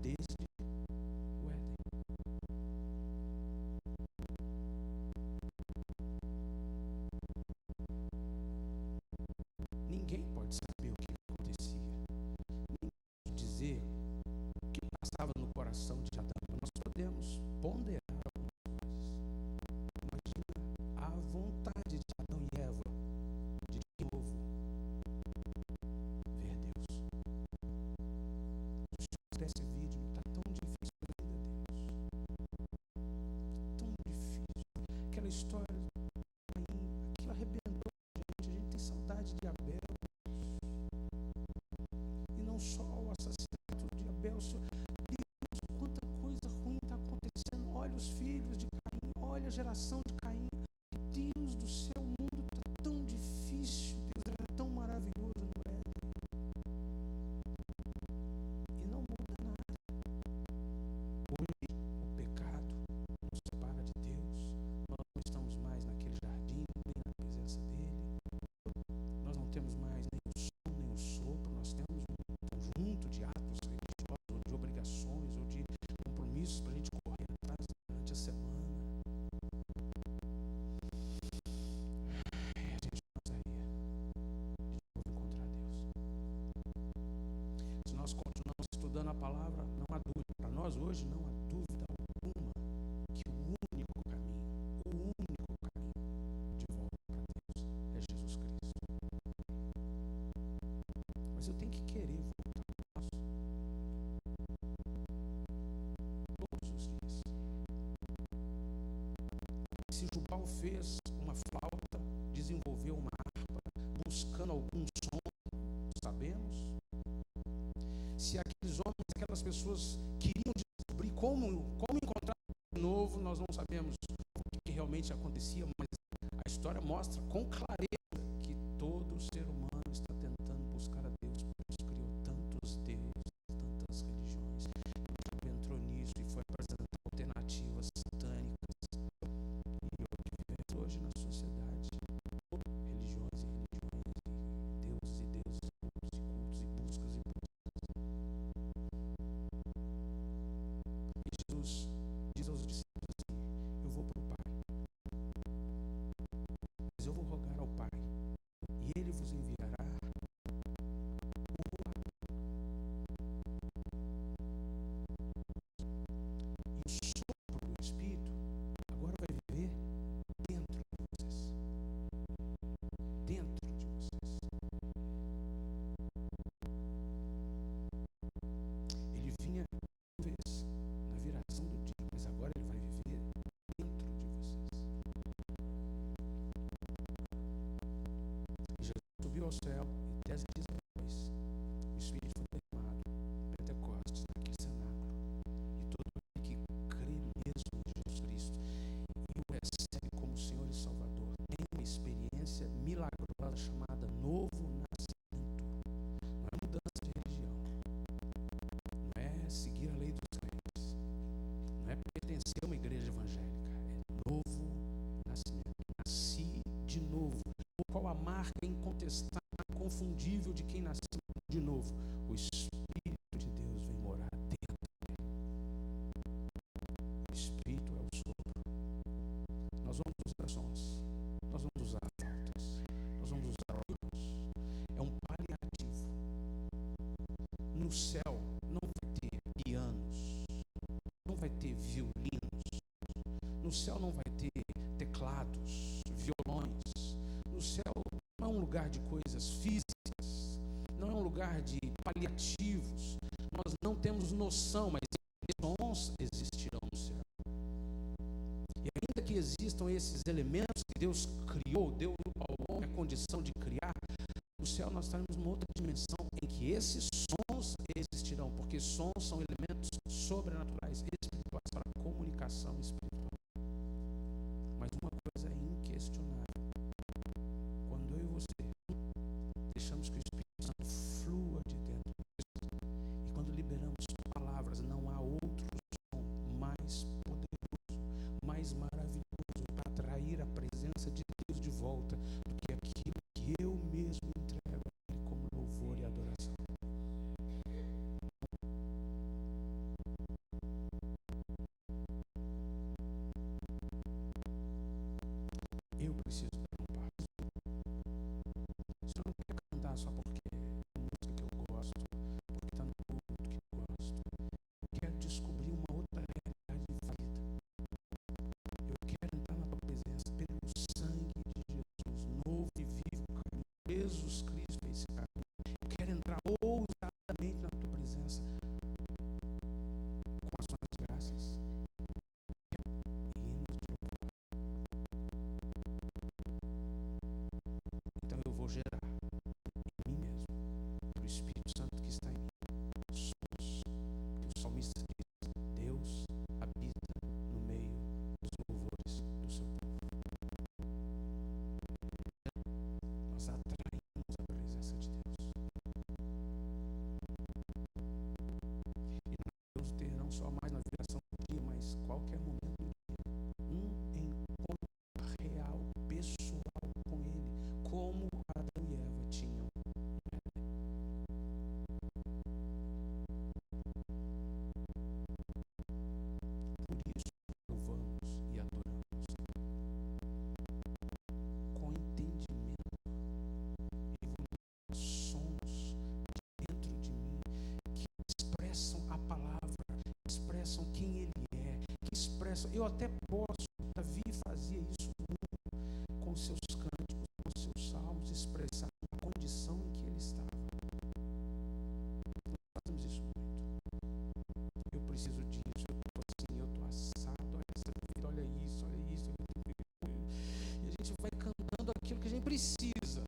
desde o Éden. Ninguém pode saber o que acontecia. Ninguém pode dizer o que passava no coração de Adão. Nós podemos ponderar algumas coisas. Imagina a vontade de Adão e Eva de novo ver Deus. Esse vídeo está tão difícil ainda, Deus. Tão difícil. Aquela história de Caim, aquilo arrebentou a gente tem saudade de Abel. E não só o assassinato de Abel, Deus, quanta coisa ruim está acontecendo. Olha os filhos de Caim, olha a geração de Caim. Deus do céu, o mundo está tão difícil. Deus era tão maravilhoso no Éden. E não muda nada. Hoje o pecado nos separa de Deus. Nós não estamos mais naquele jardim, nem na presença dele. Nós não temos mais nem o som, nem o estudando a palavra, não há dúvida. Para nós hoje não há dúvida alguma que o único caminho de volta para Deus é Jesus Cristo. Mas eu tenho que querer voltar todos os dias. Se Jubal fez uma flauta, desenvolveu uma harpa, buscando algum som, sabemos. Se aqueles homens, aquelas pessoas queriam descobrir como encontrar de novo, nós não sabemos o que realmente acontecia, mas a história mostra com clareza que todo ser humano está tentando buscar a Deus. Por isso criou tantos deuses, tantas religiões. Ele entrou nisso e foi apresentar alternativas satânicas. E o que vivemos hoje na sociedade, religiões e deuses e deuses, cultos e buscas e buscas. E Jesus diz aos discípulos assim: eu vou para o Pai, mas eu vou rogar ao Pai, e Ele vos enviará e o sopro do Espírito agora vai viver dentro de vocês. Dentro de vocês. Ele vinha uma vez na viração do dia, mas agora ele vai viver dentro de vocês. E Jesus subiu ao céu e 10 dias depois o Espírito foi derramado, Pentecostes, naquele cenáculo. E todo aquele que crê mesmo em Jesus Cristo e o recebe como Senhor e Salvador tem uma experiência milagrosa chamada novo nascimento. Não é mudança de religião, não é seguir a lei dos crentes, não é pertencer a uma igreja evangélica, é novo nascimento. Nasci de novo. Qual a marca incontestável, inconfundível de quem nasceu de novo? O Espírito de Deus vem morar dentro dele. O Espírito é o sopro. Nós vamos usar sons, nós vamos usar flautas, nós vamos usar órgãos. É um paliativo. No céu não vai ter pianos, não vai ter violinos. No céu não vai ter teclados, violões. No céu não é um lugar de coisas físicas, não é um lugar de paliativos. Nós não temos noção, mas sons existirão no céu. E ainda que existam esses elementos que Deus criou, deu ao homem a condição de criar, no céu nós estaremos numa outra dimensão em que esses sons existirão, porque sons são elementos sobrenaturais, espirituais, para a comunicação espiritual. Mas uma coisa é inquestionável: quando eu e você deixamos que o Espírito Santo flua de dentro de nós, e quando liberamos palavras, não há outro som mais poderoso, mais maravilhoso para atrair a presença de Deus de volta do que aquilo que eu mesmo entrego a Ele como louvor e adoração. Eu preciso dar um passo. Se eu não quero cantar só porque é música que eu gosto, porque está no culto que eu gosto, eu quero descobrir uma outra realidade de vida. Eu quero entrar na tua presença pelo sangue de Jesus, novo e vivo caminho. Jesus Cristo é esse caminho. Eu quero entrar ousadamente na tua presença com ações de graças e hinos de louvor. Então eu vou gerar em mim mesmo, para o Espírito Santo que está em mim, sons que o salmista diz: Deus habita no meio dos louvores do seu povo. Nós atraímos a presença de Deus. E Deus ter não só mais na viração do dia, mas qualquer momento do dia, um encontro real, pessoal com Ele, como Adão e Eva tinham. Por isso, louvamos e adoramos com entendimento. E vou dar sons dentro de mim que expressam expressam. Eu até posso, Davi fazia isso muito, com seus cânticos, com seus salmos, expressar a condição em que ele estava. Nós fazemos isso muito. Eu preciso disso, eu estou assim, eu estou assado, olha essa vida, olha isso. E a gente vai cantando aquilo que a gente precisa.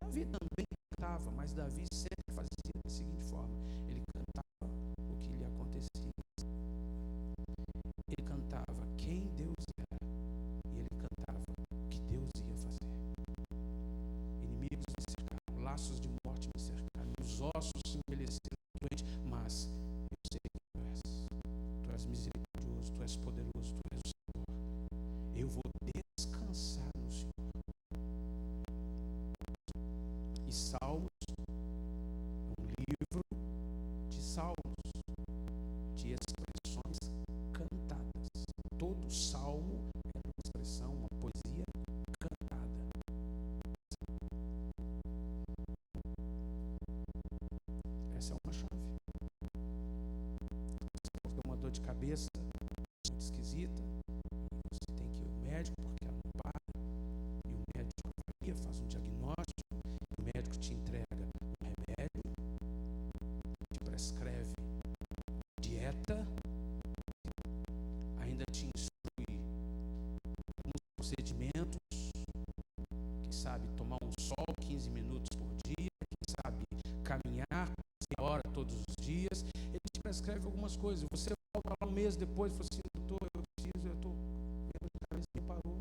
Davi também cantava, mas Davi sempre fazia da seguinte forma: ele cantava o que lhe acontecia, ele cantava quem Deus era, e ele cantava o que Deus ia fazer. Inimigos me cercaram, laços de morte me cercaram, os ossos se envelheceram doentes, mas eu sei que tu és misericordioso, tu és poderoso, tu és o Senhor. Eu vou descansar no Senhor. E Salmos é um livro de salmos, de expressões cantadas. Todo salmo é uma expressão, uma poesia cantada. Essa é uma chave. Você tem uma dor de cabeça muito esquisita, e você tem que ir ao médico porque ela não para, e o médico avalia, faz um diagnóstico, e o médico te entrega um remédio, te prescreve dieta, ainda te instrui alguns procedimentos, quem sabe tomar um sol 15 minutos por dia, quem sabe caminhar meia hora todos os dias. Ele te prescreve algumas coisas, você volta lá um mês depois e fala assim: doutor, eu estou vendo que a cabeça parou,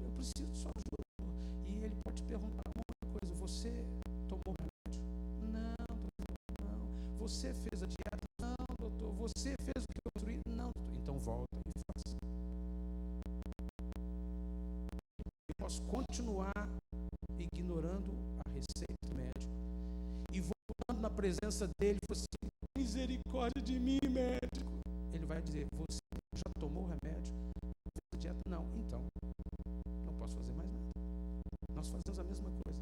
eu preciso de sua ajuda. E ele pode te perguntar uma coisa: você tomou remédio? Não, doutor, não. Você fez a dieta? Não, doutor. Você fez o que eu instruí? Não, doutor. Então volta e faça. Eu posso continuar ignorando a receita do médico e voltando na presença dele e falar assim: misericórdia de mim, médico. Ele vai dizer: você já tomou o remédio? Fez a dieta? Não. Então, não posso fazer mais nada. Nós fazemos a mesma coisa.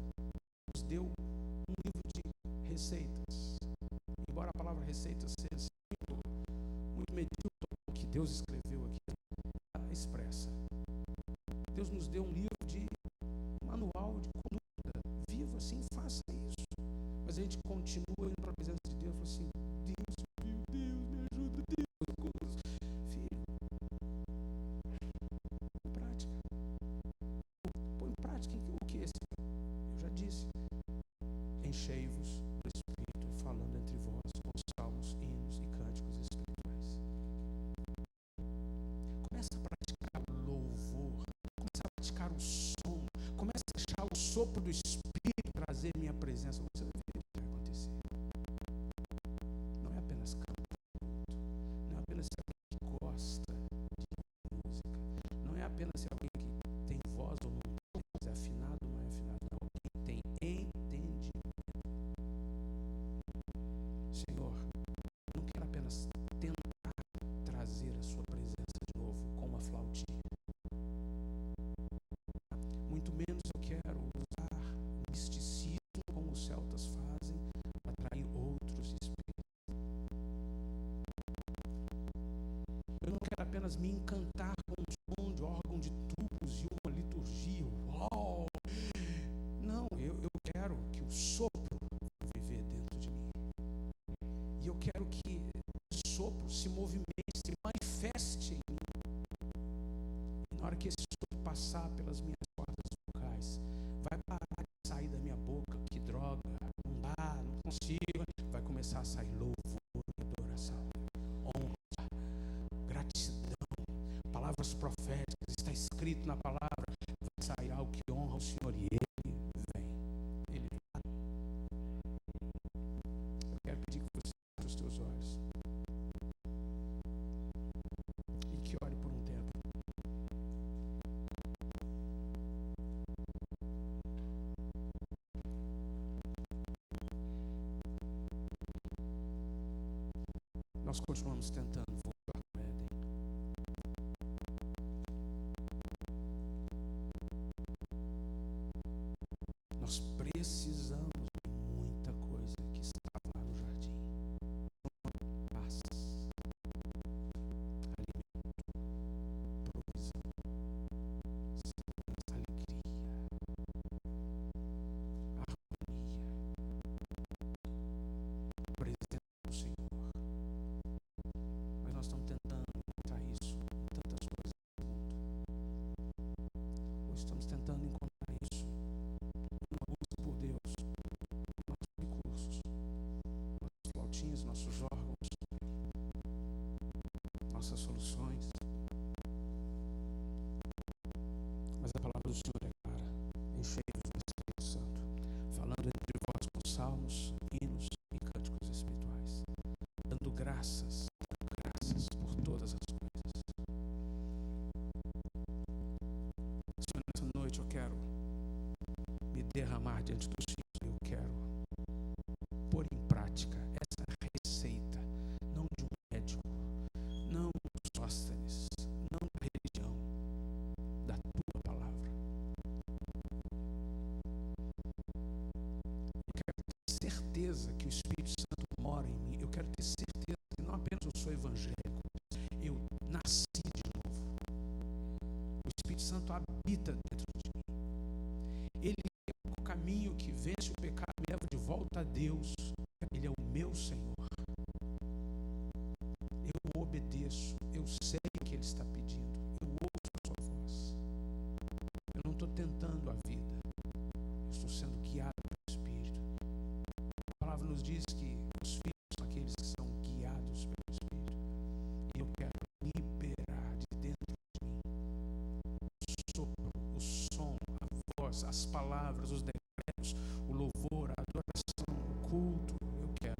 Nos deu um livro de receitas. Embora a palavra receita seja muito medíocre, o que Deus escreveu aqui, ela expressa. Deus nos deu um livro de manual de conduta. Viva assim, faça isso. Mas a gente continua indo para a presença de Deus e fala assim: Deus, me ajuda, Deus. Filho, prática. Põe em prática o que é esse? Eu já disse: enchei-vos do Espírito, falando entre vós com salmos, hinos e cânticos espirituais. Começa a praticar o louvor, começa a praticar o som, começa a deixar o sopro do Espírito trazer minha presença. Você vai ver o que vai acontecer. Não é apenas cantar, não é apenas ser alguém que gosta de música, não é apenas ser alguém que tem voz ou não tem voz, é afinado ou não é afinado, não, alguém tem entendimento. Senhor, eu não quero apenas tentar trazer a sua presença de novo com uma flautinha. Muito menos eu quero usar o misticismo como os celtas fazem para atrair outros espíritos. Eu não quero apenas me encantar com o som de órgão de tubos e uma liturgia. Uau! Não, eu quero que o sopro viver dentro de mim. E eu quero que o sopro se movimente, se manifeste em mim. E na hora que esse sopro passar pelas minhas cordas vocais, vai parar de sair da minha boca: que droga, não dá, não consigo. Vai começar a sair louvor e adoração, honra, gratidão, palavras proféticas. Está escrito na palavra: vai sair algo que honra o Senhor, e Ele vem. Ele vem. Eu quero pedir que você abra os teus olhos e que ore por um tempo. Nós continuamos tentando voltar ao Éden. Nós precisamos de muita coisa que estava lá no jardim. Paz. estamos tentando encontrar isso. Uma busca por Deus, nossos recursos, nossos flautinhos, nossos órgãos, nossas soluções. Mas a palavra do Senhor é clara: enchei-vos do Espírito Santo, falando entre vós com salmos, hinos e cânticos espirituais, dando graças por todas as coisas. Senhor, nessa noite eu quero me derramar diante dos filhos. Eu quero pôr em prática essa receita, não de um médico, não dos Sóstenes, não da religião, da tua palavra. Eu quero ter certeza que o Espírito Santo mora em mim. Eu quero ter certeza que não apenas eu sou evangélico, eu nasci de novo. O Espírito Santo habita dentro de mim. Ele é o caminho que vence o pecado e me leva de volta a Deus. Ele é o meu Senhor. Eu obedeço. Eu sei o que Ele está pedindo. Eu ouço a sua voz. Eu não estou tentando a vida. Eu estou sendo guiado pelo Espírito. A palavra nos diz que os filhos são aqueles que são guiados pelo Espírito. E eu quero liberar de dentro de mim o sopro, o som, a voz, as palavras, os decretos, o louvor, a adoração, o culto. Eu quero.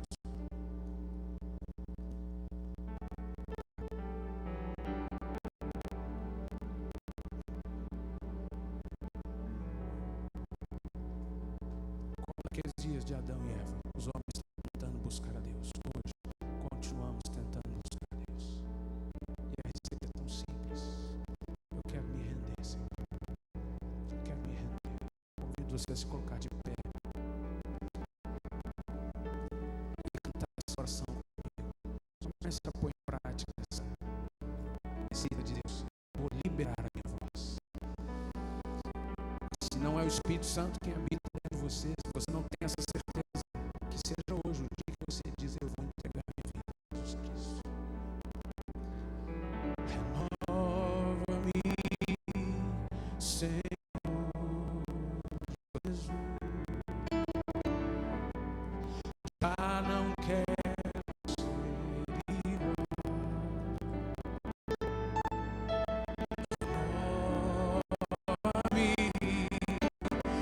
Como naqueles dias de Adão e Eva, os homens estavam tentando buscar a Deus. Hoje, continuamos tentando buscar a Deus. E a receita é tão simples. Eu quero me render, Senhor. Eu quero me render. Convido você a se colocar de pé e cantar essa oração comigo. Comece a pôr em prática essa receita de Deus. Vou liberar a minha voz. Se não é o Espírito Santo quem habita dentro de você, se você não tem essa certeza, que seja hoje o dia que você diz: eu vou entregar minha vida a Jesus Cristo. Renova-me, Senhor Jesus. Já não quero ser igual. Renova-me,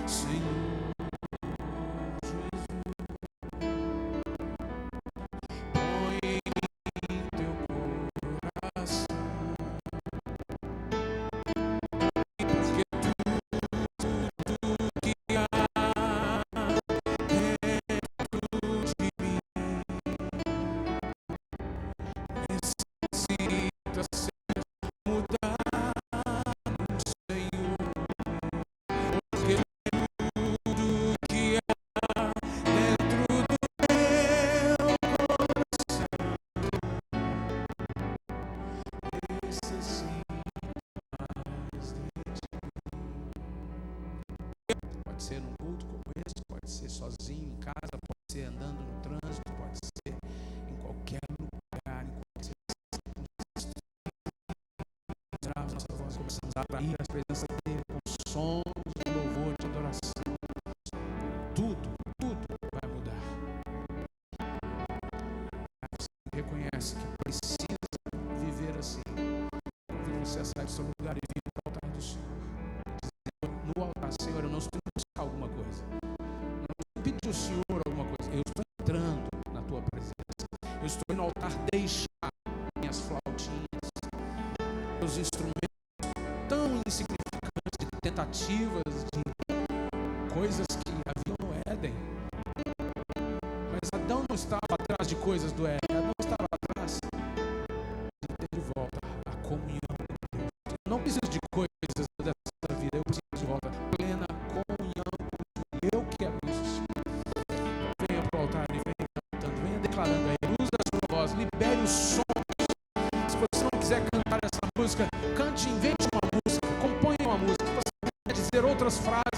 Senhor Jesus. Põe em mim teu coração, porque tudo que há dentro de mim necessita ser mudado, Senhor, porque tudo que há dentro do meu coração necessita mais de ti. Pode ser num culto como este, pode ser sozinho em casa, pode ser andando no trânsito, pode ser em qualquer lugar, em qualquer circunstância. Nossa voz, começamos a atrair a presença dele com sons de louvor, de adoração. Tudo vai mudar. Você reconhece que precisa viver assim. Convido você a sair do seu lugar e vir para o altar do Senhor. No altar, Senhor, eu não estou indo buscar alguma coisa. Eu não estou pedindo ao Senhor alguma coisa. Eu estou entrando na tua presença. Eu estou indo ao altar deixar minhas flautinhas, meus instrumentos tão insignificantes, de tentativas, de coisas que haviam no Éden. Mas Adão não estava atrás de coisas do Éden. Adão estava atrás de ter de volta a comunhão com Deus. Eu não preciso de coisas dessa vida. Eu preciso de volta a plena comunhão com Deus. Eu quero isso. Venha para o altar e venha cantando, venha declarando a Ele. Use a sua voz, libere os sons. Se você não quiser cantar essa música, cante, invente uma música, componha uma música. Se você quer dizer outras frases,